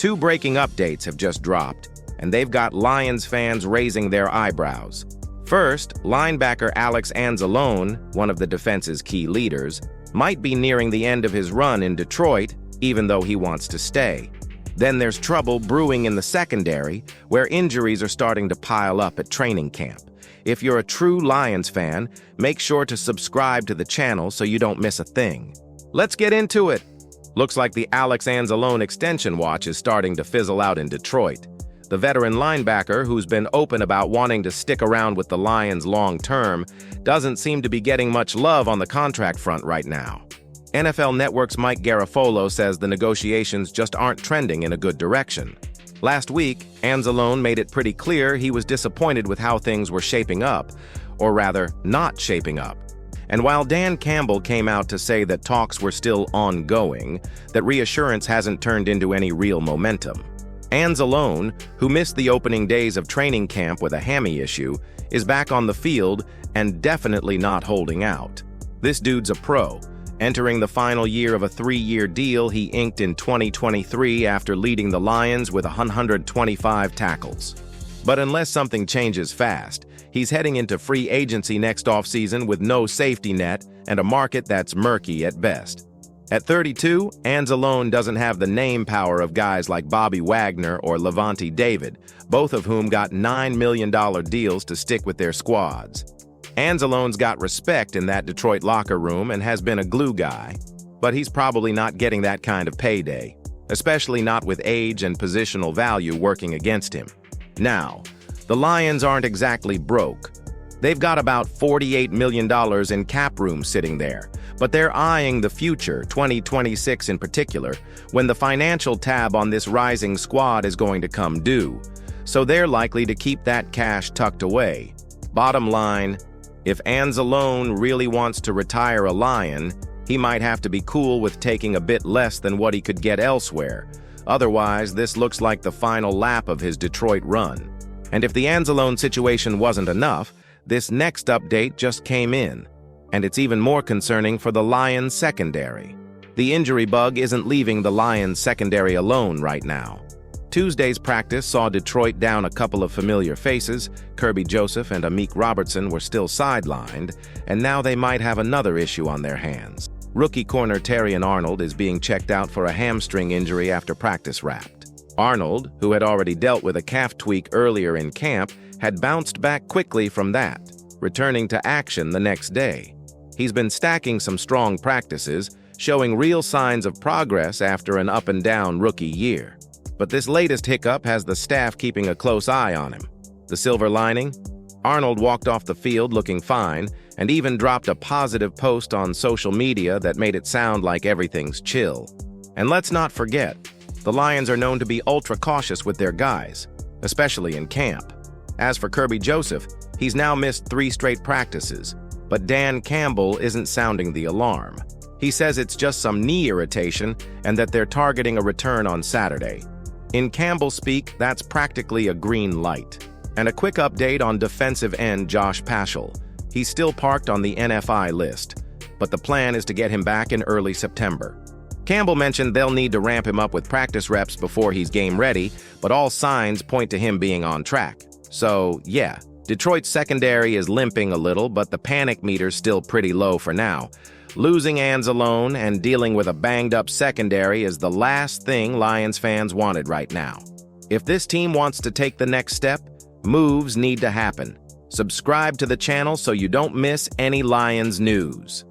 Two breaking updates have just dropped, and they've got Lions fans raising their eyebrows. First, linebacker Alex Ansalone, one of the defense's key leaders, might be nearing the end of his run in Detroit, even though he wants to stay. Then there's trouble brewing in the secondary, where injuries are starting to pile up at training camp. If you're a true Lions fan, make sure to subscribe to the channel so you don't miss a thing. Let's get into it. Looks like the Alex Ansalone extension watch is starting to fizzle out in Detroit. The veteran linebacker, who's been open about wanting to stick around with the Lions long-term, doesn't seem to be getting much love on the contract front right now. NFL Network's Mike Garafolo says the negotiations just aren't trending in a good direction. Last week, Ansalone made it pretty clear he was disappointed with how things were shaping up, or rather, not shaping up. And while Dan Campbell came out to say that talks were still ongoing, that reassurance hasn't turned into any real momentum. Ansalone, who missed the opening days of training camp with a hammy issue, is back on the field and definitely not holding out. This dude's a pro, entering the final year of a 3-year deal he inked in 2023 after leading the Lions with 125 tackles. But unless something changes fast, he's heading into free agency next offseason with no safety net and a market that's murky at best. At 32, Ansalone doesn't have the name power of guys like Bobby Wagner or Levante David, both of whom got $9 million deals to stick with their squads. Ansalone's got respect in that Detroit locker room and has been a glue guy, but he's probably not getting that kind of payday, especially not with age and positional value working against him. Now, the Lions aren't exactly broke. They've got about $48 million in cap room sitting there, but they're eyeing the future, 2026 in particular, when the financial tab on this rising squad is going to come due, so they're likely to keep that cash tucked away. Bottom line, if Ansalone really wants to retire a Lion, he might have to be cool with taking a bit less than what he could get elsewhere. Otherwise, this looks like the final lap of his Detroit run. And if the Ansalone situation wasn't enough, this next update just came in, and it's even more concerning for the Lions secondary. The injury bug isn't leaving the Lions secondary alone right now. Tuesday's practice saw Detroit down a couple of familiar faces. Kerby Joseph and Amik Robertson were still sidelined, and now they might have another issue on their hands. Rookie corner Arnold is being checked out for a hamstring injury after practice wrapped. Arnold, who had already dealt with a calf tweak earlier in camp, had bounced back quickly from that, returning to action the next day. He's been stacking some strong practices, showing real signs of progress after an up-and-down rookie year. But this latest hiccup has the staff keeping a close eye on him. The silver lining? Arnold walked off the field looking fine and even dropped a positive post on social media that made it sound like everything's chill. And let's not forget, the Lions are known to be ultra cautious with their guys, especially in camp. As for Kerby Joseph, he's now missed 3 straight practices, but Dan Campbell isn't sounding the alarm. He says it's just some knee irritation and that they're targeting a return on Saturday. In Campbell speak, that's practically a green light. And a quick update on defensive end Josh Paschal. He's still parked on the NFI list, but the plan is to get him back in early September. Campbell mentioned they'll need to ramp him up with practice reps before he's game ready, but all signs point to him being on track. So, yeah, Detroit's secondary is limping a little, but the panic meter's still pretty low for now. Losing Ansalone and dealing with a banged-up secondary is the last thing Lions fans wanted right now. If this team wants to take the next step, moves need to happen. Subscribe to the channel so you don't miss any Lions news.